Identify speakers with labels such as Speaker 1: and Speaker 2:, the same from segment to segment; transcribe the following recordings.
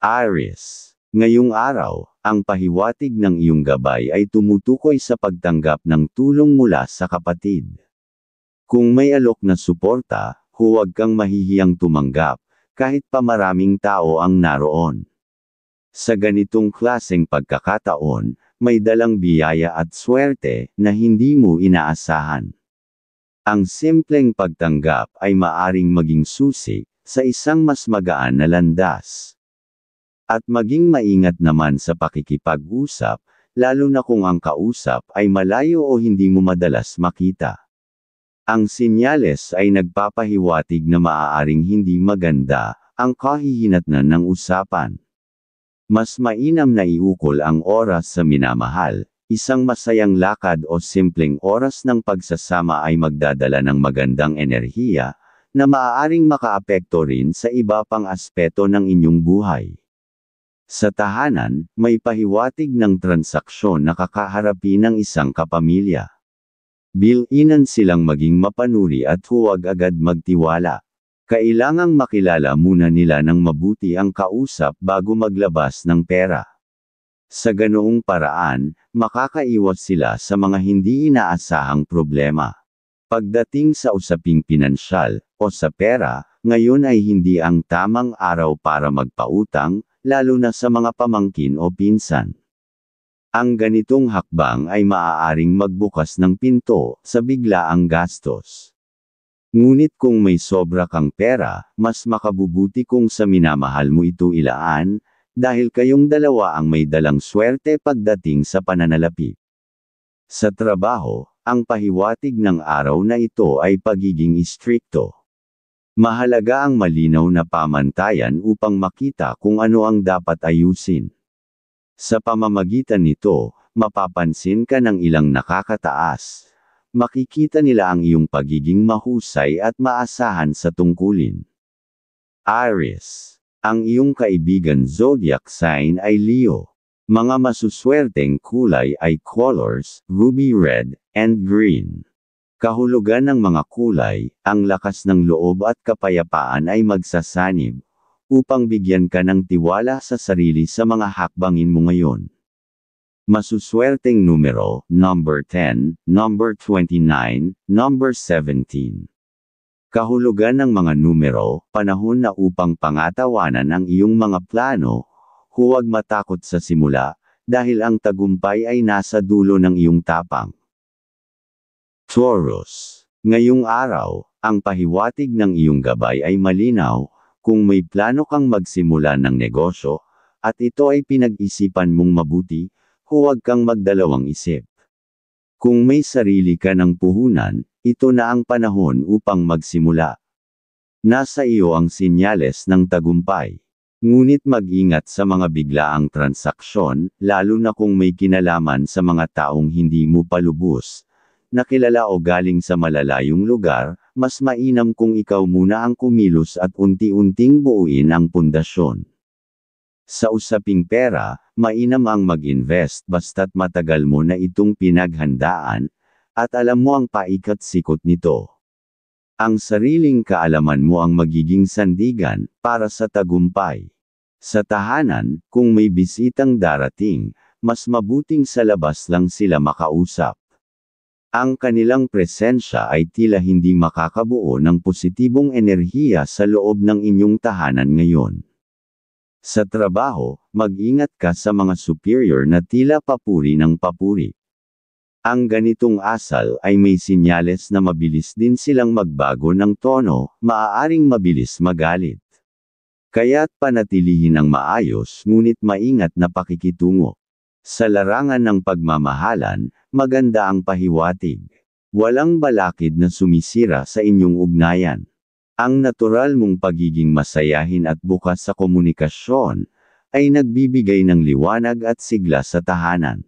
Speaker 1: Aries. Ngayong araw, ang pahiwatig ng iyong gabay ay tumutukoy sa pagtanggap ng tulong mula sa kapatid. Kung may alok na suporta, huwag kang mahihiyang tumanggap, kahit pa maraming tao ang naroon. Sa ganitong klaseng pagkakataon, may dalang biyaya at swerte na hindi mo inaasahan. Ang simpleng pagtanggap ay maaring maging susi sa isang mas magaan na landas. At maging maingat naman sa pakikipag-usap, lalo na kung ang kausap ay malayo o hindi mo madalas makita. Ang sinyales ay nagpapahiwatig na maaaring hindi maganda ang kahihinatnan ng usapan. Mas mainam na iukol ang oras sa minamahal. Isang masayang lakad o simpleng oras ng pagsasama ay magdadala ng magandang enerhiya na maaaring makaapekto rin sa iba pang aspeto ng inyong buhay. Sa tahanan, may pahiwatig ng transaksyon na kakaharapin ng isang kapamilya. Bil'inan silang maging mapanuri at huwag agad magtiwala. Kailangang makilala muna nila ng mabuti ang kausap bago maglabas ng pera. Sa ganoong paraan, makakaiwas sila sa mga hindi inaasahang problema. Pagdating sa usaping pinansyal, o sa pera, ngayon ay hindi ang tamang araw para magpautang, lalo na sa mga pamangkin o pinsan. Ang ganitong hakbang ay maaaring magbukas ng pinto sa biglaang gastos. Ngunit kung may sobra kang pera, mas makabubuti kung sa minamahal mo ito ilaan, dahil kayong dalawa ang may dalang swerte pagdating sa pananalapi. Sa trabaho, ang pahiwatig ng araw na ito ay pagiging istrikto. Mahalaga ang malinaw na pamantayan upang makita kung ano ang dapat ayusin. Sa pamamagitan nito, mapapansin ka ng ilang nakakataas. Makikita nila ang iyong pagiging mahusay at maasahan sa tungkulin. Aries. Ang iyong kaibigan zodiac sign ay Leo. Mga masuswerteng kulay ay colors, ruby red, and green. Kahulugan ng mga kulay, ang lakas ng loob at kapayapaan ay magsasanib, upang bigyan ka ng tiwala sa sarili sa mga hakbangin mo ngayon. Masuswerteng numero, number 10, number 29, number 17. Kahulugan ng mga numero, panahon na upang pangatawanan ang iyong mga plano, huwag matakot sa simula, dahil ang tagumpay ay nasa dulo ng iyong tapang. Taurus. Ngayong araw, ang pahiwatig ng iyong gabay ay malinaw, kung may plano kang magsimula ng negosyo, at ito ay pinag-isipan mong mabuti, huwag kang magdalawang isip. Kung may sarili ka ng puhunan, ito na ang panahon upang magsimula. Nasa iyo ang sinyales ng tagumpay. Ngunit mag-ingat sa mga biglaang transaksyon, lalo na kung may kinalaman sa mga taong hindi mo palubos. Nakilala o galing sa malalayong lugar, mas mainam kung ikaw muna ang kumilos at unti-unting buuin ang pundasyon. Sa usaping pera, mainam ang mag-invest basta't matagal mo na itong pinaghandaan, at alam mo ang paikat-sikot nito. Ang sariling kaalaman mo ang magiging sandigan para sa tagumpay. Sa tahanan, kung may bisitang darating, mas mabuting sa labas lang sila makausap. Ang kanilang presensya ay tila hindi makakabuo ng positibong enerhiya sa loob ng inyong tahanan ngayon. Sa trabaho, mag-ingat ka sa mga superior na tila papuri ng papuri. Ang ganitong asal ay may sinyales na mabilis din silang magbago ng tono, maaaring mabilis magalit. Kaya't panatilihin ang maayos ngunit maingat na pakikitungo. Sa larangan ng pagmamahalan, maganda ang pahiwatig. Walang balakid na sumisira sa inyong ugnayan. Ang natural mong pagiging masayahin at bukas sa komunikasyon, ay nagbibigay ng liwanag at sigla sa tahanan.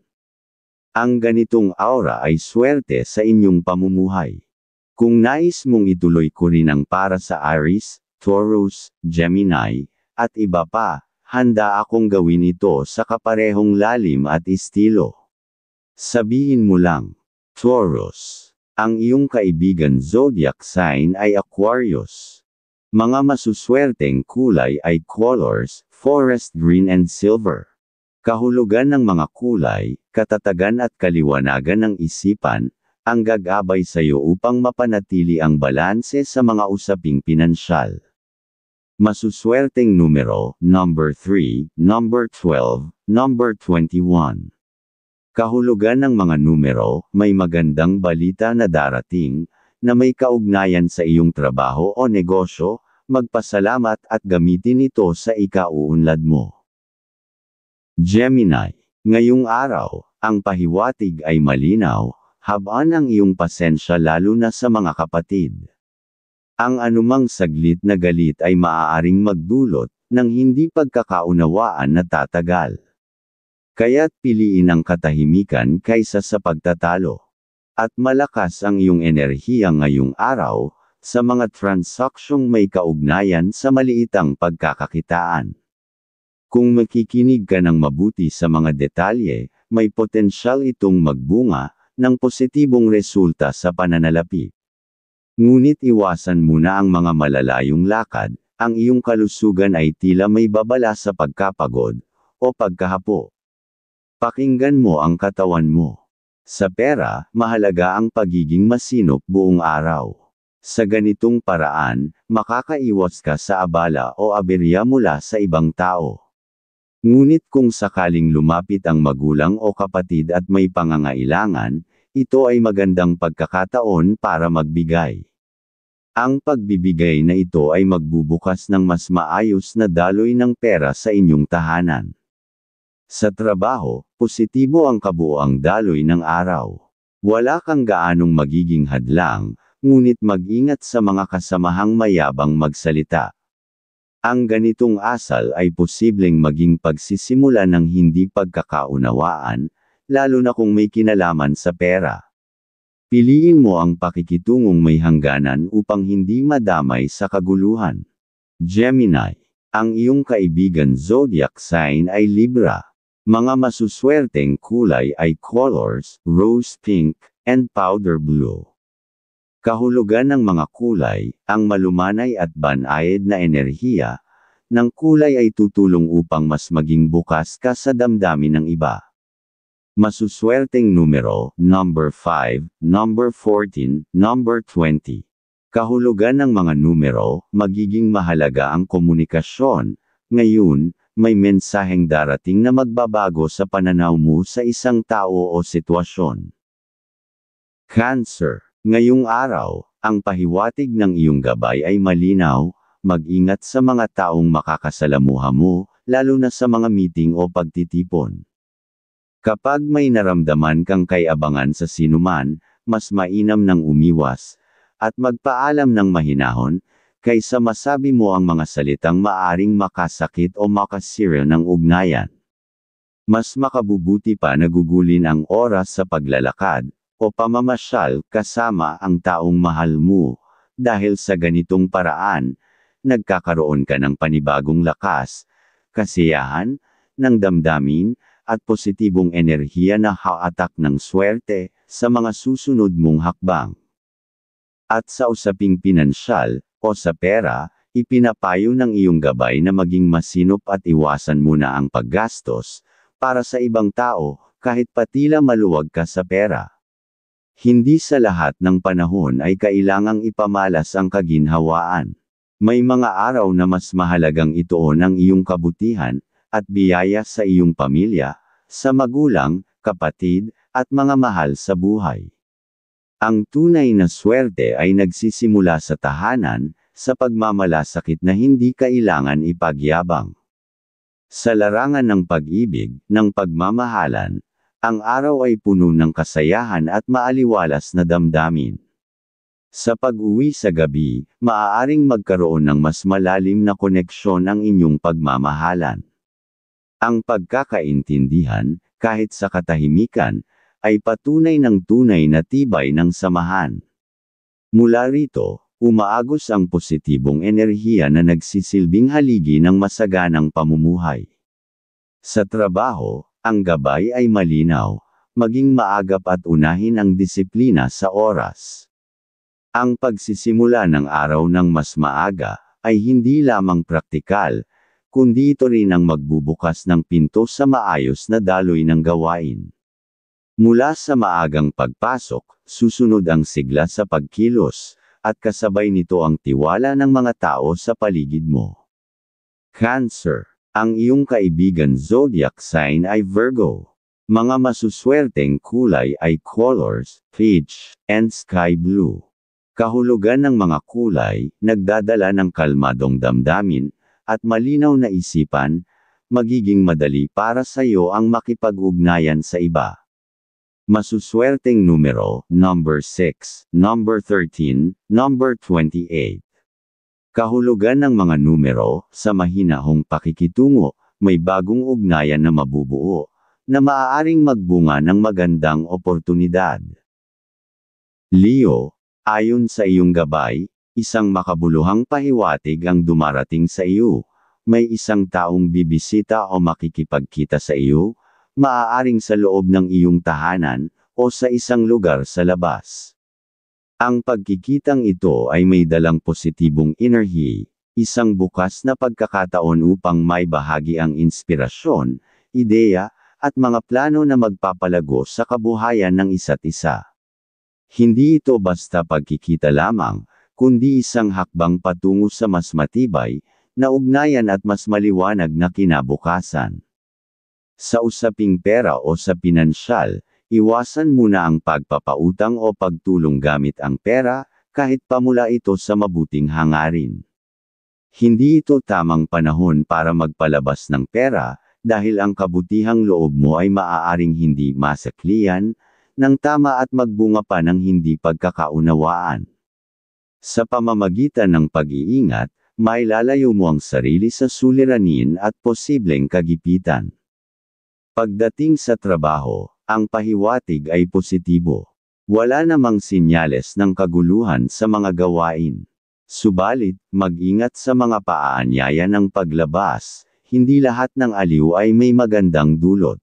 Speaker 1: Ang ganitong aura ay swerte sa inyong pamumuhay. Kung nais mong ituloy ko rin ang para sa Aries, Taurus, Gemini, at iba pa, handa akong gawin ito sa kaparehong lalim at estilo. Sabihin mo lang, Taurus. Ang iyong kaibigan zodiac sign ay Aquarius. Mga masuswerteng kulay ay colors, forest green and silver. Kahulugan ng mga kulay, katatagan at kaliwanagan ng isipan, ang gagabay sa iyo upang mapanatili ang balanse sa mga usaping pinansyal. Masuswerteng numero, number 3, number 12, number 21. Kahulugan ng mga numero, may magandang balita na darating, na may kaugnayan sa iyong trabaho o negosyo, magpasalamat at gamitin ito sa ikauunlad mo. Gemini. Ngayong araw, ang pahiwatig ay malinaw, habaan ang iyong pasensya lalo na sa mga kapatid. Ang anumang saglit na galit ay maaaring magdulot ng hindi pagkakaunawaan na tatagal. Kaya't piliin ang katahimikan kaysa sa pagtatalo. At malakas ang iyong enerhiya ngayong araw, sa mga transaksyong may kaugnayan sa maliitang pagkakakitaan. Kung makikinig ka ng mabuti sa mga detalye, may potensyal itong magbunga ng positibong resulta sa pananalapi. Ngunit iwasan muna ang mga malalayong lakad, ang iyong kalusugan ay tila may babala sa pagkapagod o pagkahapo. Pakinggan mo ang katawan mo. Sa pera, mahalaga ang pagiging masinop buong araw. Sa ganitong paraan, makakaiwas ka sa abala o aberya mula sa ibang tao. Ngunit kung sakaling lumapit ang magulang o kapatid at may pangangailangan, ito ay magandang pagkakataon para magbigay. Ang pagbibigay na ito ay magbubukas ng mas maayos na daloy ng pera sa inyong tahanan. Sa trabaho, positibo ang kabuoang daloy ng araw. Wala kang gaanong magiging hadlang, ngunit mag-ingat sa mga kasamahang mayabang magsalita. Ang ganitong asal ay posibleng maging pagsisimula ng hindi pagkakaunawaan, lalo na kung may kinalaman sa pera. Piliin mo ang pakikitungong may hangganan upang hindi madamay sa kaguluhan. Gemini. Ang iyong kaibigan zodiac sign ay Libra. Mga masuswerteng kulay ay colors, rose pink, and powder blue. Kahulugan ng mga kulay, ang malumanay at banayad na enerhiya, ng kulay ay tutulong upang mas maging bukas ka sa damdamin ng iba. Masuswerteng numero, number 5, number 14, number 20. Kahulugan ng mga numero, magiging mahalaga ang komunikasyon. Ngayon, may mensaheng darating na magbabago sa pananaw mo sa isang tao o sitwasyon. Cancer. Ngayong araw, ang pahiwatig ng iyong gabay ay malinaw, mag-ingat sa mga taong makakasalamuha mo, lalo na sa mga meeting o pagtitipon. Kapag may naramdaman kang kay-abangan sa sinuman, mas mainam nang umiwas, at magpaalam ng mahinahon, kaysa masabi mo ang mga salitang maaring makasakit o makasira ng ugnayan. Mas makabubuti pa na gugulin ang oras sa paglalakad, o pamamasyal kasama ang taong mahal mo, dahil sa ganitong paraan, nagkakaroon ka ng panibagong lakas, kasiyahan, ng damdamin, at positibong enerhiya na haatak ng swerte, sa mga susunod mong hakbang. At sa usaping pinansyal, o sa pera, ipinapayo ng iyong gabay na maging masinop at iwasan muna ang paggastos, para sa ibang tao, kahit patila maluwag ka sa pera. Hindi sa lahat ng panahon ay kailangang ipamalas ang kaginhawaan. May mga araw na mas mahalagang ituon ang iyong kabutihan, at biyaya sa iyong pamilya, sa magulang, kapatid, at mga mahal sa buhay. Ang tunay na swerte ay nagsisimula sa tahanan, sa pagmamalasakit na hindi kailangan ipagyabang. Sa larangan ng pag-ibig, ng pagmamahalan, ang araw ay puno ng kasayahan at maaliwalas na damdamin. Sa pag-uwi sa gabi, maaaring magkaroon ng mas malalim na koneksyon ang inyong pagmamahalan. Ang pagkakaintindihan, kahit sa katahimikan, ay patunay ng tunay na tibay ng samahan. Mula rito, umaagos ang positibong enerhiya na nagsisilbing haligi ng masaganang pamumuhay. Sa trabaho, ang gabay ay malinaw, maging maagap at unahin ang disiplina sa oras. Ang pagsisimula ng araw ng mas maaga, ay hindi lamang praktikal, kundi ito rin ang magbubukas ng pinto sa maayos na daloy ng gawain. Mula sa maagang pagpasok, susunod ang sigla sa pagkilos, at kasabay nito ang tiwala ng mga tao sa paligid mo. Cancer. Ang iyong kaibigan zodiac sign ay Virgo. Mga masuswerteng kulay ay colors, peach, and sky blue. Kahulugan ng mga kulay, nagdadala ng kalmadong damdamin, at malinaw na isipan, magiging madali para sa iyo ang makipag-ugnayan sa iba. Masuswerteng numero, number 6, number 13, number 28. Kahulugan ng mga numero, sa mahinahong pakikitungo, may bagong ugnayan na mabubuo, na maaaring magbunga ng magandang oportunidad. Leo, ayon sa iyong gabay, isang makabuluhang pahiwatig ang dumarating sa iyo. May isang taong bibisita o makikipagkita sa iyo, maaaring sa loob ng iyong tahanan, o sa isang lugar sa labas. Ang pagkikitang ito ay may dalang positibong energy, isang bukas na pagkakataon upang may bahagi ang inspirasyon, ideya, at mga plano na magpapalago sa kabuhayan ng isa't isa. Hindi ito basta pagkikita lamang, kundi isang hakbang patungo sa mas matibay, na ugnayan at mas maliwanag na kinabukasan. Sa usaping pera o sa pinansyal, iwasan muna ang pagpapautang o pagtulong gamit ang pera, kahit pamula ito sa mabuting hangarin. Hindi ito tamang panahon para magpalabas ng pera, dahil ang kabutihang loob mo ay maaaring hindi masaklian, ng tama at magbunga pa ng hindi pagkakaunawaan. Sa pamamagitan ng pag-iingat, mailalayo mo ang sarili sa suliranin at posibleng kagipitan. Pagdating sa trabaho, ang pahiwatig ay positibo. Wala namang sinyales ng kaguluhan sa mga gawain. Subalit, mag-ingat sa mga paaanyaya ng paglabas, hindi lahat ng aliw ay may magandang dulot.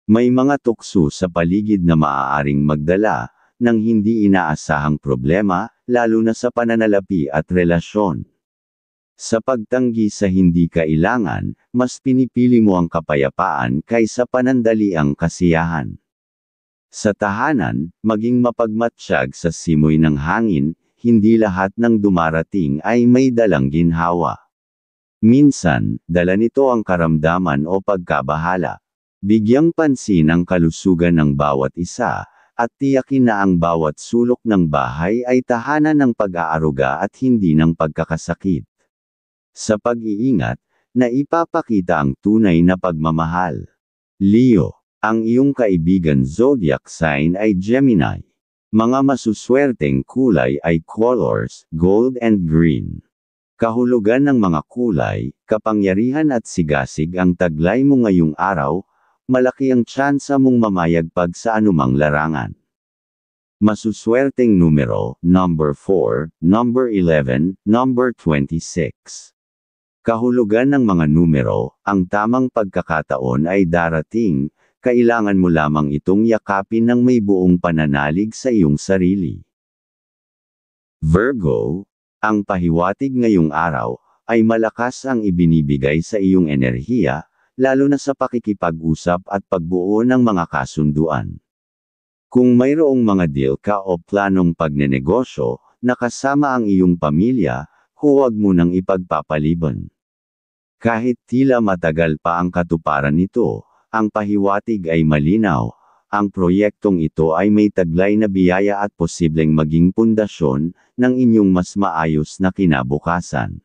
Speaker 1: May mga tukso sa paligid na maaaring magdala, ng hindi inaasahang problema, lalo na sa pananalapi at relasyon. Sa pagtanggi sa hindi kailangan, mas pinipili mo ang kapayapaan kaysa panandaliang kasiyahan. Sa tahanan, maging mapagmatsyag sa simoy ng hangin, hindi lahat ng dumarating ay may dalang ginhawa. Minsan, dala nito ang karamdaman o pagkabahala. Bigyang pansin ang kalusugan ng bawat isa, at tiyakin na ang bawat sulok ng bahay ay tahanan ng pag-aaruga at hindi ng pagkakasakit. Sa pag-iingat, naipapakita ang tunay na pagmamahal. Leo, ang iyong kaibigan zodiac sign ay Gemini. Mga masuswerteng kulay ay colors, gold and green. Kahulugan ng mga kulay, kapangyarihan at sigasig ang taglay mo ngayong araw, malaki ang tsansa mong mamayagpag sa anumang larangan. Masuswerteng numero, number 4, number 11, number 26. Kahulugan ng mga numero, ang tamang pagkakataon ay darating, kailangan mo lamang itong yakapin ng may buong pananalig sa iyong sarili. Virgo, ang pahiwatig ngayong araw, ay malakas ang ibinibigay sa iyong enerhiya, lalo na sa pakikipag-usap at pagbuo ng mga kasunduan. Kung mayroong mga deal ka o planong pagnenegosyo, na kasama ang iyong pamilya, huwag mo nang ipagpapaliban. Kahit tila matagal pa ang katuparan nito, ang pahiwatig ay malinaw, ang proyektong ito ay may taglay na biyaya at posibleng maging pundasyon, ng inyong mas maayos na kinabukasan.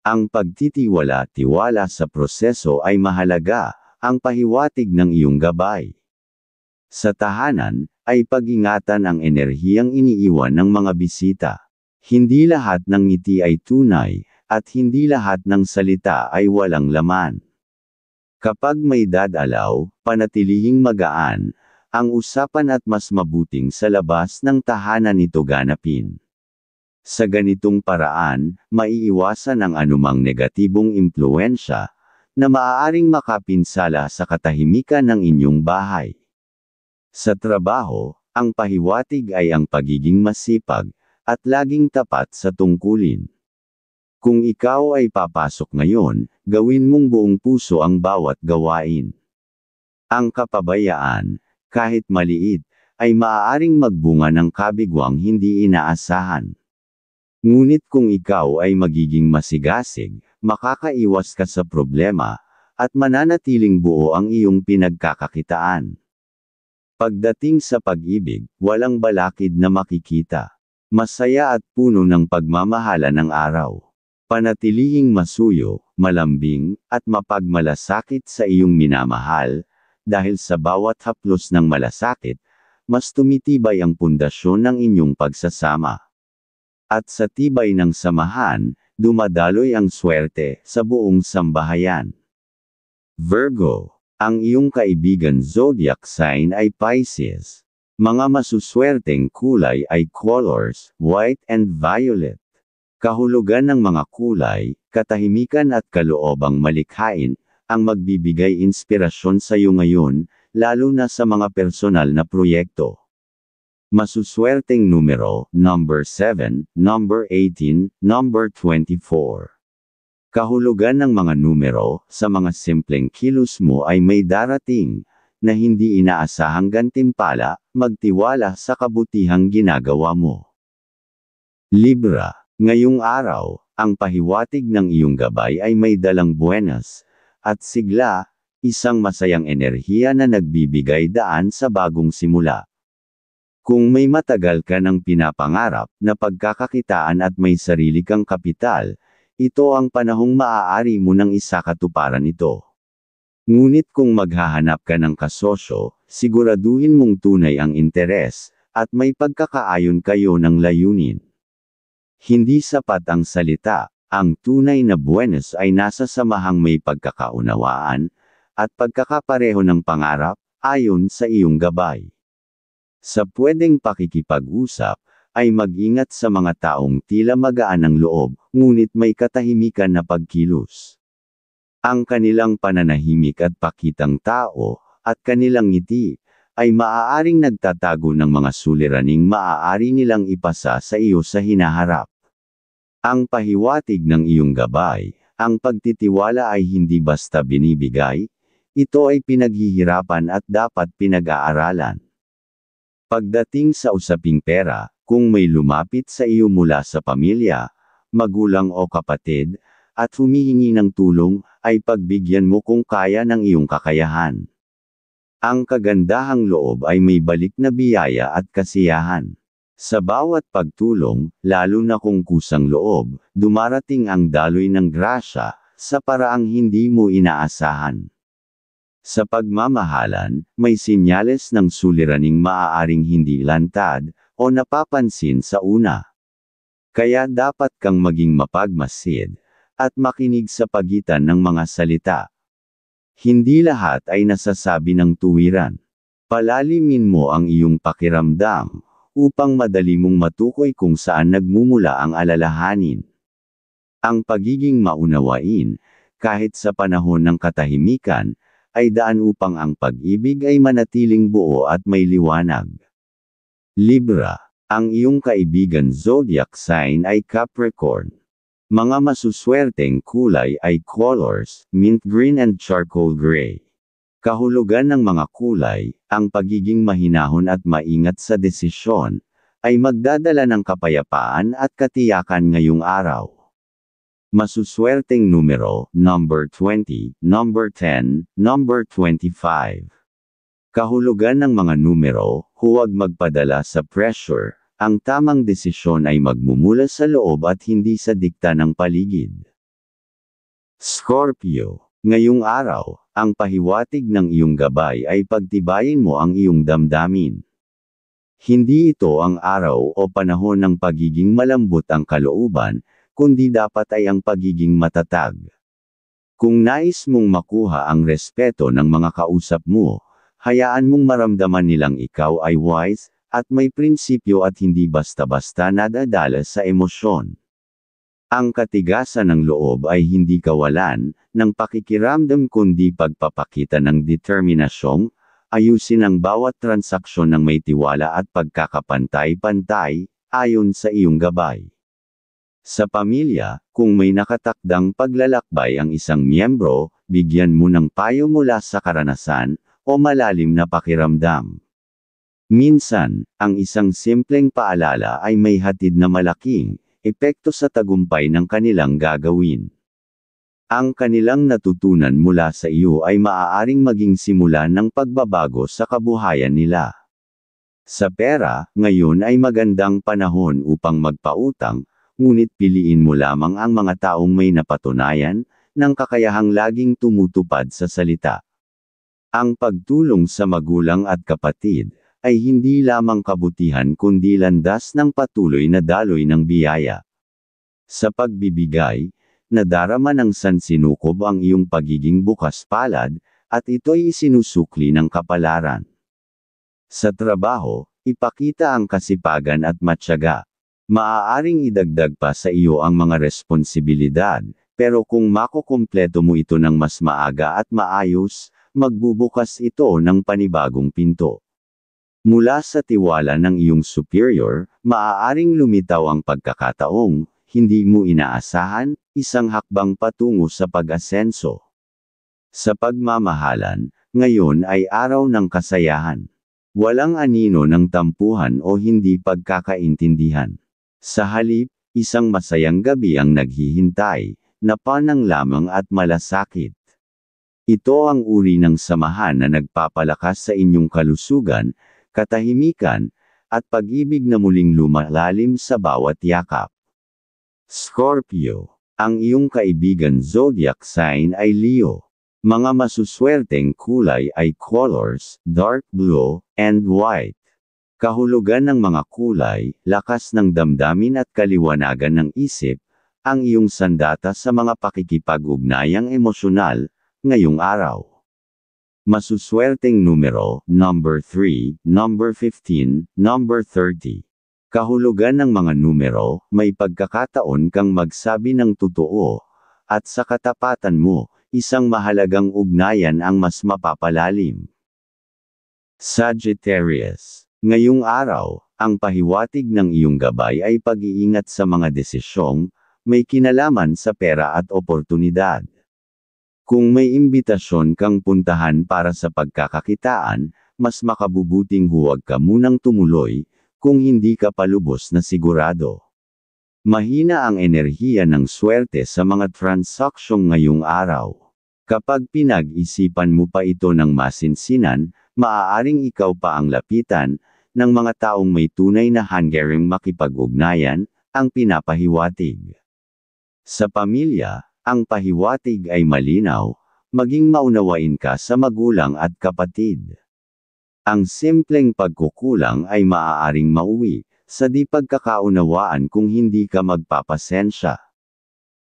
Speaker 1: Ang pagtitiwala-tiwala sa proseso ay mahalaga, ang pahiwatig ng iyong gabay. Sa tahanan, ay pag-ingatan ang enerhiyang iniiwan ng mga bisita. Hindi lahat ng ngiti ay tunay, at hindi lahat ng salita ay walang laman. Kapag may dadalaw, panatilihing magaan, ang usapan at mas mabuting sa labas ng tahanan ito ganapin. Sa ganitong paraan, maiiwasan ang anumang negatibong impluwensya, na maaaring makapinsala sa katahimikan ng inyong bahay. Sa trabaho, ang pahiwatig ay ang pagiging masipag, at laging tapat sa tungkulin. Kung ikaw ay papasok ngayon, gawin mong buong puso ang bawat gawain. Ang kapabayaan, kahit maliit, ay maaaring magbunga ng kabigwang hindi inaasahan. Ngunit kung ikaw ay magiging masigasig, makakaiwas ka sa problema, at mananatiling buo ang iyong pinagkakakitaan. Pagdating sa pag-ibig, walang balakid na makikita. Masaya at puno ng pagmamahala ng araw. Panatilihing masuyo, malambing, at mapagmalasakit sa iyong minamahal, dahil sa bawat haplos ng malasakit, mas tumitibay ang pundasyon ng inyong pagsasama. At sa tibay ng samahan, dumadaloy ang swerte sa buong sambahayan. Virgo, ang iyong kaibigan zodiac sign ay Pisces. Mga masuswerteng kulay ay colors, white and violet. Kahulugan ng mga kulay, katahimikan at kaloobang malikhain, ang magbibigay inspirasyon sa iyo ngayon, lalo na sa mga personal na proyekto. Masuswerteng numero, number 7, number 18, number 24. Kahulugan ng mga numero, sa mga simpleng kilos mo ay may darating, na hindi inaasahang gantimpala, magtiwala sa kabutihang ginagawa mo. Libra, ngayong araw, ang pahiwatig ng iyong gabay ay may dalang buenas, at sigla, isang masayang enerhiya na nagbibigay daan sa bagong simula. Kung may matagal ka ng pinapangarap na pagkakakitaan at may sarili kang kapital, ito ang panahong maaari mo nang isakatuparan ito. Ngunit kung maghahanap ka ng kasosyo, siguraduhin mong tunay ang interes, at may pagkakaayon kayo ng layunin. Hindi sapat ang salita, ang tunay na buenas ay nasa samahang may pagkakaunawaan, at pagkakapareho ng pangarap, ayon sa iyong gabay. Sa pwedeng pakikipag-usap, ay mag-ingat sa mga taong tila magaan ang loob, ngunit may katahimikan na pagkilos. Ang kanilang pananahimik at pakitang tao, at kanilang ngiti, ay maaaring nagtatago ng mga suliraning maaari nilang ipasa sa iyo sa hinaharap. Ang pahiwatig ng iyong gabay, ang pagtitiwala ay hindi basta binibigay, ito ay pinaghihirapan at dapat pinag-aaralan. Pagdating sa usaping pera, kung may lumapit sa iyo mula sa pamilya, magulang o kapatid, at humihingi ng tulong, ay pagbigyan mo kung kaya ng iyong kakayahan. Ang kagandahang loob ay may balik na biyaya at kasiyahan. Sa bawat pagtulong, lalo na kung kusang loob, dumarating ang daloy ng grasya, sa paraang hindi mo inaasahan. Sa pagmamahalan, may sinyales ng suliraning maaaring hindi lantad, o napapansin sa una. Kaya dapat kang maging mapagmasid, at makinig sa pagitan ng mga salita. Hindi lahat ay nasasabi ng tuwiran. Palalimin mo ang iyong pakiramdam, upang madali mong matukoy kung saan nagmumula ang alalahanin. Ang pagiging maunawain, kahit sa panahon ng katahimikan, ay daan upang ang pag-ibig ay manatiling buo at may liwanag. Libra, ang iyong kaibigan zodiac sign ay Capricorn. Mga masuswerteng kulay ay colors, mint green and charcoal gray. Kahulugan ng mga kulay, ang pagiging mahinahon at maingat sa desisyon, ay magdadala ng kapayapaan at katiyakan ngayong araw. Masuswerteng numero, number 20, number 10, number 25. Kahulugan ng mga numero, huwag magpadala sa pressure, ang tamang desisyon ay magmumula sa loob at hindi sa dikta ng paligid. Scorpio, ngayong araw, ang pahiwatig ng iyong gabay ay pagtibayin mo ang iyong damdamin. Hindi ito ang araw o panahon ng pagiging malambot ang kalooban, kundi dapat ay ang pagiging matatag. Kung nais mong makuha ang respeto ng mga kausap mo, hayaan mong maramdaman nilang ikaw ay wise, at may prinsipyo at hindi basta-basta nadadala sa emosyon. Ang katigasan ng loob ay hindi kawalan ng pakikiramdam kundi pagpapakita ng determinasyong, ayusin ang bawat transaksyon ng may tiwala at pagkakapantay-pantay, ayon sa iyong gabay. Sa pamilya, kung may nakatakdang paglalakbay ang isang miyembro, bigyan mo ng payo mula sa karanasan, o malalim na pakiramdam. Minsan, ang isang simpleng paalala ay may hatid na malaking epekto sa tagumpay ng kanilang gagawin. Ang kanilang natutunan mula sa iyo ay maaaring maging simula ng pagbabago sa kabuhayan nila. Sa pera, ngayon ay magandang panahon upang magpautang, ngunit piliin mo lamang ang mga taong may napatunayan ng kakayahang laging tumutupad sa salita. Ang pagtulong sa magulang at kapatid ay hindi lamang kabutihan kundi landas ng patuloy na daloy ng biyaya. Sa pagbibigay, nadarama ng sansinukob ang iyong pagiging bukas palad, at ito'y isinusukli ng kapalaran. Sa trabaho, ipakita ang kasipagan at matyaga. Maaaring idagdag pa sa iyo ang mga responsibilidad, pero kung makukumpleto mo ito ng mas maaga at maayos, magbubukas ito ng panibagong pinto. Mula sa tiwala ng iyong superior, maaaring lumitaw ang pagkakataong hindi mo inaasahan, isang hakbang patungo sa pag-asenso. Sa pagmamahalan, ngayon ay araw ng kasayahan. Walang anino ng tampuhan o hindi pagkakaintindihan. Sa halip, isang masayang gabi ang naghihintay, na panang lamang at malasakit. Ito ang uri ng samahan na nagpapalakas sa inyong kalusugan, katahimikan, at pag-ibig na muling lumalalim sa bawat yakap. Scorpio. Ang iyong kaibigan zodiac sign ay Leo. Mga masuswerteng kulay ay colors, dark blue, and white. Kahulugan ng mga kulay, lakas ng damdamin at kaliwanagan ng isip, ang iyong sandata sa mga pakikipag-ugnayang emosyonal, ngayong araw. Masuswerteng numero, number 3, number 15, number 30. Kahulugan ng mga numero, may pagkakataon kang magsabi ng totoo, at sa katapatan mo, isang mahalagang ugnayan ang mas mapapalalim. Sagittarius. Ngayong araw, ang pahiwatig ng iyong gabay ay pag-iingat sa mga desisyong may kinalaman sa pera at oportunidad. Kung may imbitasyon kang puntahan para sa pagkakakitaan, mas makabubuting huwag ka munang tumuloy, kung hindi ka palubos na sigurado. Mahina ang enerhiya ng swerte sa mga transaksyong ngayong araw. Kapag pinag-isipan mo pa ito ng masinsinan, maaaring ikaw pa ang lapitan ng mga taong may tunay na hanggaring makipag-ugnayan, ang pinapahiwatig. Sa pamilya, ang pahiwatig ay malinaw, maging maunawain ka sa magulang at kapatid. Ang simpleng pagkukulang ay maaaring mauwi sa di pagkakaunawaan kung hindi ka magpapasensya.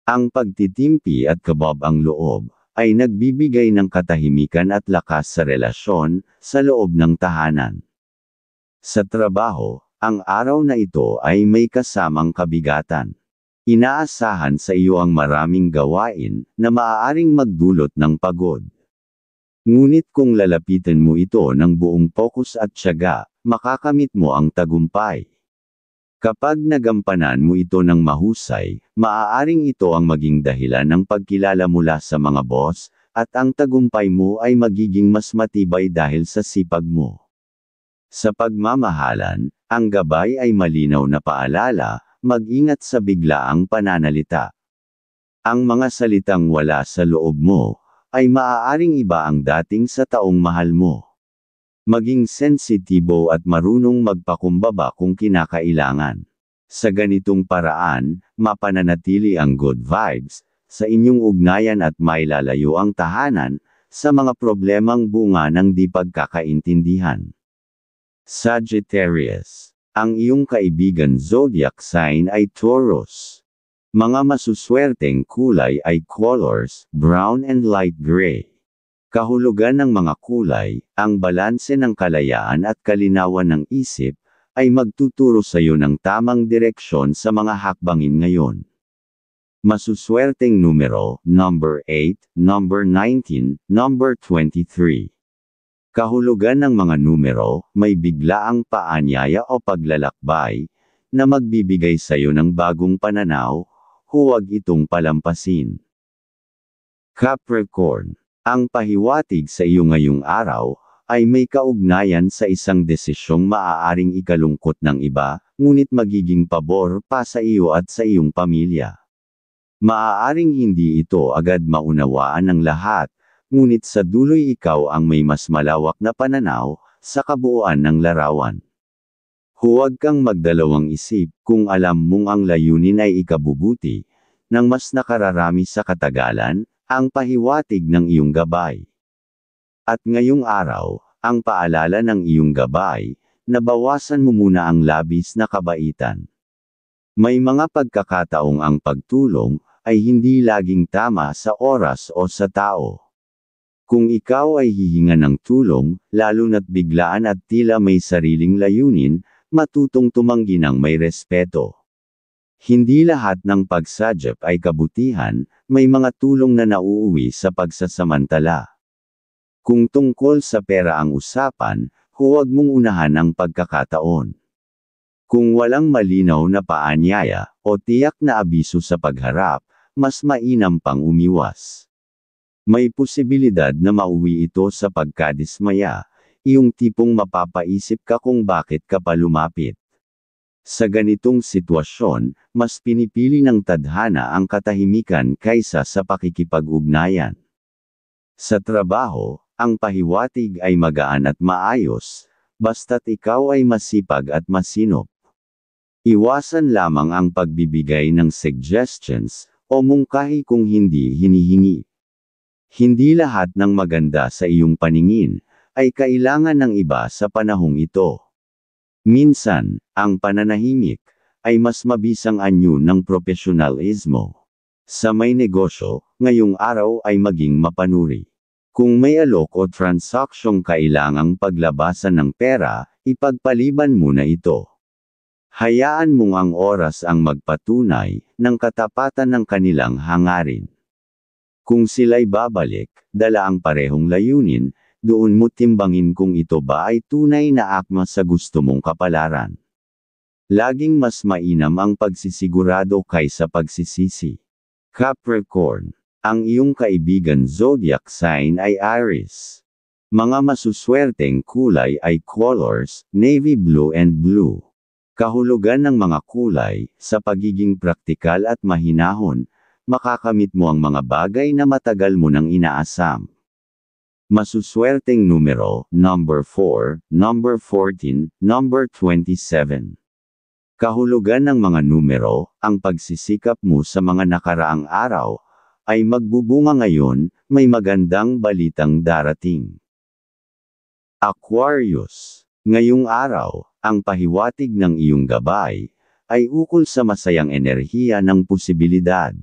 Speaker 1: Ang pagtitimpi at kabab ang loob ay nagbibigay ng katahimikan at lakas sa relasyon sa loob ng tahanan. Sa trabaho, ang araw na ito ay may kasamang kabigatan. Inaasahan sa iyo ang maraming gawain na maaaring magdulot ng pagod. Ngunit kung lalapitan mo ito ng buong focus at tiyaga, makakamit mo ang tagumpay. Kapag nagampanan mo ito ng mahusay, maaaring ito ang maging dahilan ng pagkilala mula sa mga boss, at ang tagumpay mo ay magiging mas matibay dahil sa sipag mo. Sa pagmamahalan, ang gabay ay malinaw na paalala, mag-ingat sa biglaang pananalita. Ang mga salitang wala sa loob mo, ay maaaring iba ang dating sa taong mahal mo. Maging sensitibo at marunong magpakumbaba kung kinakailangan. Sa ganitong paraan, mapananatili ang good vibes sa inyong ugnayan at mailalayo ang tahanan sa mga problemang bunga ng di pagkakaintindihan. Sagittarius. Ang iyong kaibigan zodiac sign ay Taurus. Mga masuswerteng kulay ay colors, brown and light gray. Kahulugan ng mga kulay, ang balanse ng kalayaan at kalinawan ng isip, ay magtuturo sa iyo ng tamang direksyon sa mga hakbangin ngayon. Masuswerteng numero, number 8, number 19, number 23. Kahulugan ng mga numero, may biglaang paanyaya o paglalakbay, na magbibigay sa iyo ng bagong pananaw, huwag itong palampasin. Capricorn, ang pahiwatig sa iyo ngayong araw, ay may kaugnayan sa isang desisyong maaaring ikalungkot ng iba, ngunit magiging pabor pa sa iyo at sa iyong pamilya. Maaaring hindi ito agad maunawaan ng lahat, ngunit sa duloy ikaw ang may mas malawak na pananaw, sa kabuuan ng larawan. Huwag kang magdalawang isip kung alam mong ang layunin ay ikabubuti, ng mas nakararami sa katagalan, ang pahiwatig ng iyong gabay. At ngayong araw, ang paalala ng iyong gabay, na bawasan mo muna ang labis na kabaitan. May mga pagkakataong ang pagtulong, ay hindi laging tama sa oras o sa tao. Kung ikaw ay hihinga ng tulong, lalo na't biglaan at tila may sariling layunin, matutong tumanggi ng may respeto. Hindi lahat ng pagsadyap ay kabutihan, may mga tulong na nauuwi sa pagsasamantala. Kung tungkol sa pera ang usapan, huwag mong unahan ang pagkakataon. Kung walang malinaw na paanyaya, o tiyak na abiso sa pagharap, mas mainam pang umiwas. May posibilidad na mauwi ito sa pagkadismaya, iyong tipong mapapaisip ka kung bakit ka pa lumapit. Sa ganitong sitwasyon, mas pinipili ng tadhana ang katahimikan kaysa sa pakikipag-ugnayan. Sa trabaho, ang pahiwatig ay magaan at maayos, basta't ikaw ay masipag at masinop. Iwasan lamang ang pagbibigay ng suggestions, o mungkahi kung hindi hinihingi. Hindi lahat ng maganda sa iyong paningin, ay kailangan ng iba sa panahong ito. Minsan, ang pananahimik, ay mas mabisang anyo ng profesionalismo. Sa may negosyo, ngayong araw ay maging mapanuri. Kung may alok o transaksyong kailangang paglabasan ng pera, ipagpaliban muna ito. Hayaan mong ang oras ang magpatunay, ng katapatan ng kanilang hangarin. Kung sila'y babalik, dala ang parehong layunin, doon mo timbangin kung ito ba ay tunay na akma sa gusto mong kapalaran. Laging mas mainam ang pagsisigurado kaysa pagsisisi. Capricorn, ang iyong kaibigan zodiac sign ay Aries. Mga masuswerteng kulay ay colors, navy blue and blue. Kahulugan ng mga kulay, sa pagiging praktikal at mahinahon, makakamit mo ang mga bagay na matagal mo nang inaasam. Masuswerteng numero, number 4, number 14, number 27. Kahulugan ng mga numero, ang pagsisikap mo sa mga nakaraang araw, ay magbubunga ngayon, may magandang balitang darating. Aquarius, ngayong araw, ang pahiwatig ng iyong gabay, ay ukol sa masayang enerhiya ng posibilidad.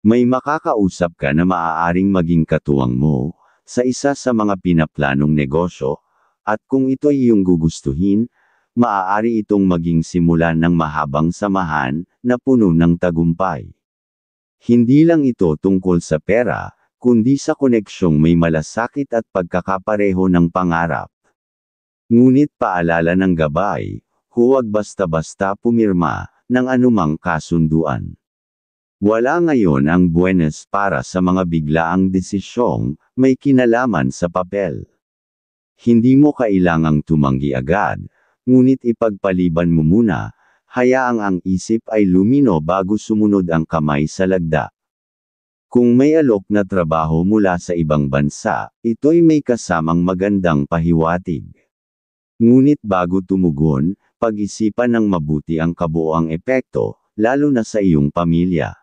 Speaker 1: May makakausap ka na maaaring maging katuwang mo, sa isa sa mga pinaplanong negosyo, at kung ito'y iyong gugustuhin, maaari itong maging simulan ng mahabang samahan, na puno ng tagumpay. Hindi lang ito tungkol sa pera, kundi sa koneksyong may malasakit at pagkakapareho ng pangarap. Ngunit paalala ng gabay, huwag basta-basta pumirma, ng anumang kasunduan. Wala ngayon ang buwenas para sa mga biglaang desisyong, may kinalaman sa papel. Hindi mo kailangang tumanggi agad, ngunit ipagpaliban mo muna, hayaang ang isip ay lumino bago sumunod ang kamay sa lagda. Kung may alok na trabaho mula sa ibang bansa, ito'y may kasamang magandang pahiwatig. Ngunit bago tumugon, pag-isipan ng mabuti ang kabuoang epekto, lalo na sa iyong pamilya.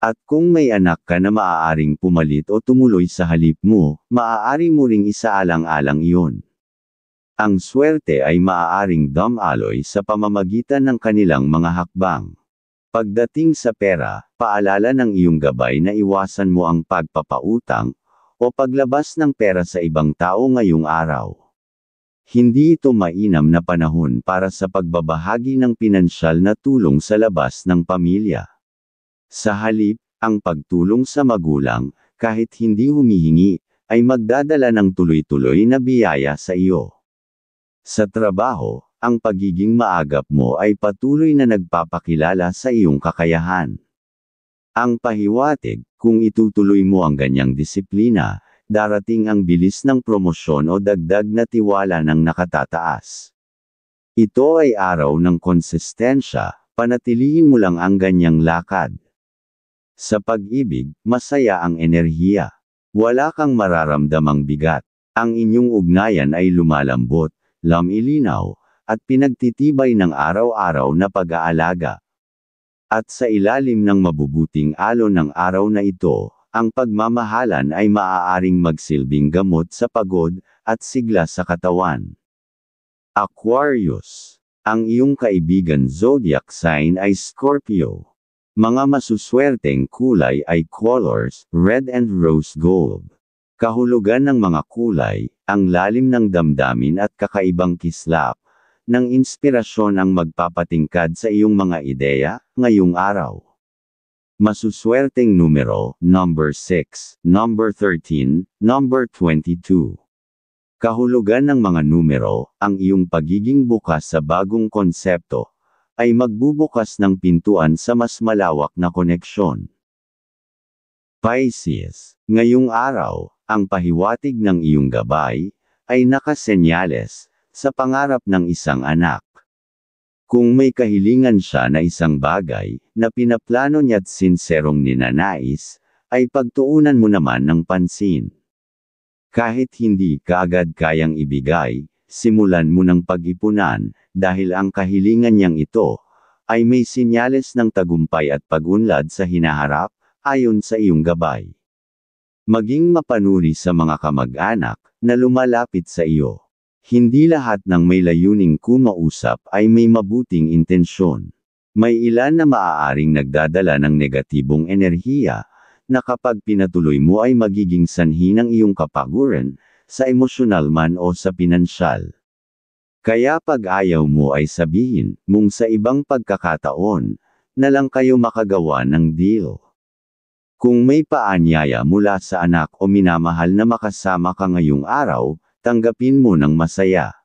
Speaker 1: At kung may anak ka na maaaring pumalit o tumuloy sa halip mo, maaari mo ring isaalang-alang iyon. Ang swerte ay maaaring dumaloy sa pamamagitan ng kanilang mga hakbang. Pagdating sa pera, paalala ng iyong gabay na iwasan mo ang pagpapautang, o paglabas ng pera sa ibang tao ngayong araw. Hindi ito mainam na panahon para sa pagbabahagi ng pinansyal na tulong sa labas ng pamilya. Sa halip, ang pagtulong sa magulang, kahit hindi humihingi, ay magdadala ng tuloy-tuloy na biyaya sa iyo. Sa trabaho, ang pagiging maagap mo ay patuloy na nagpapakilala sa iyong kakayahan. Ang pahiwatig, kung itutuloy mo ang ganyang disiplina, darating ang bilis ng promosyon o dagdag na tiwala ng nakatataas. Ito ay araw ng konsistensya, panatilihin mo lang ang ganyang lakad. Sa pag-ibig, masaya ang enerhiya. Wala kang mararamdamang bigat. Ang inyong ugnayan ay lumalambot, lamilinaw, at pinagtitibay ng araw-araw na pag-aalaga. At sa ilalim ng mabubuting alon ng araw na ito, ang pagmamahalan ay maaaring magsilbing gamot sa pagod at sigla sa katawan. Aquarius. Ang iyong kaibigan zodiac sign ay Scorpio. Mga masuswerteng kulay ay colors, red and rose gold. Kahulugan ng mga kulay, ang lalim ng damdamin at kakaibang kislap ng inspirasyon ang magpapatingkad sa iyong mga ideya, ngayong araw. Masuswerteng numero, number 6, number 13, number 22. Kahulugan ng mga numero, ang iyong pagiging bukas sa bagong konsepto, ay magbubukas ng pintuan sa mas malawak na koneksyon. Pisces, ngayong araw, ang pahiwatig ng iyong gabay, ay nakasenyales, sa pangarap ng isang anak. Kung may kahilingan siya na isang bagay, na pinaplano niya't sinserong ninanais, ay pagtuunan mo naman ng pansin. Kahit hindi kaagad kayang ibigay, simulan mo ng pag-ipunan, dahil ang kahilingan niyang ito, ay may sinyales ng tagumpay at pag-unlad sa hinaharap, ayon sa iyong gabay. Maging mapanuri sa mga kamag-anak, na lumalapit sa iyo. Hindi lahat ng may layuning kumausap ay may mabuting intensyon. May ilan na maaaring nagdadala ng negatibong enerhiya, na kapag pinatuloy mo ay magiging sanhi ng iyong kapaguran, sa emosyonal man o sa pinansyal. Kaya pag ayaw mo ay sabihin mong sa ibang pagkakataon, na lang kayo makagawa ng deal. Kung may paanyaya mula sa anak o minamahal na makasama ka ngayong araw, tanggapin mo ng masaya.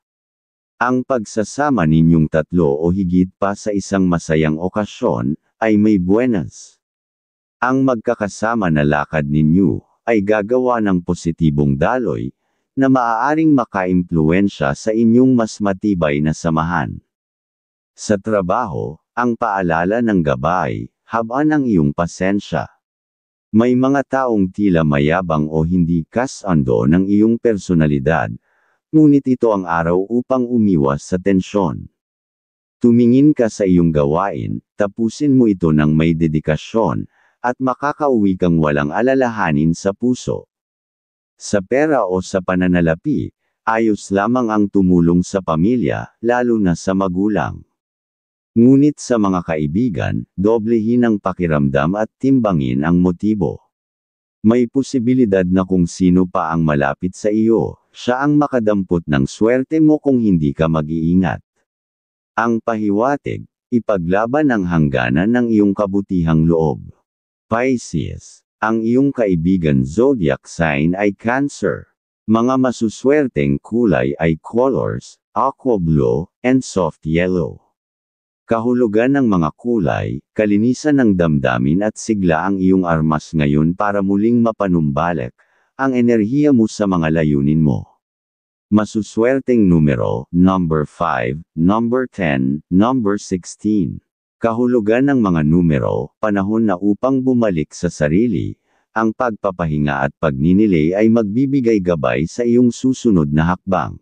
Speaker 1: Ang pagsasama ninyong tatlo o higit pa sa isang masayang okasyon, ay may buenas. Ang magkakasama na lakad ninyo, ay gagawa ng positibong daloy, na maaaring makaimpluwensya sa inyong mas matibay na samahan. Sa trabaho, ang paalala ng gabay, habaan ang iyong pasensya. May mga taong tila mayabang o hindi kasando ng iyong personalidad, ngunit ito ang araw upang umiwas sa tensyon. Tumingin ka sa iyong gawain, tapusin mo ito ng may dedikasyon, at makakauwi kang walang alalahanin sa puso. Sa pera o sa pananalapi, ayos lamang ang tumulong sa pamilya, lalo na sa magulang. Ngunit sa mga kaibigan, doblehin ang pakiramdam at timbangin ang motibo. May posibilidad na kung sino pa ang malapit sa iyo, siya ang makadampot ng swerte mo kung hindi ka mag-iingat. Ang pahiwatig, ipaglaban ang hangganan ng iyong kabutihang loob. Pisces, ang iyong kaibigan zodiac sign ay Cancer. Mga masuswerteng kulay ay colors, aqua blue, and soft yellow. Kahulugan ng mga kulay, kalinisan ng damdamin at sigla ang iyong armas ngayon para muling mapanumbalik ang enerhiya mo sa mga layunin mo. Masuswerteng numero, number 5, number 10, number 16. Kahulugan ng mga numero, panahon na upang bumalik sa sarili, ang pagpapahinga at pagninilay ay magbibigay gabay sa iyong susunod na hakbang.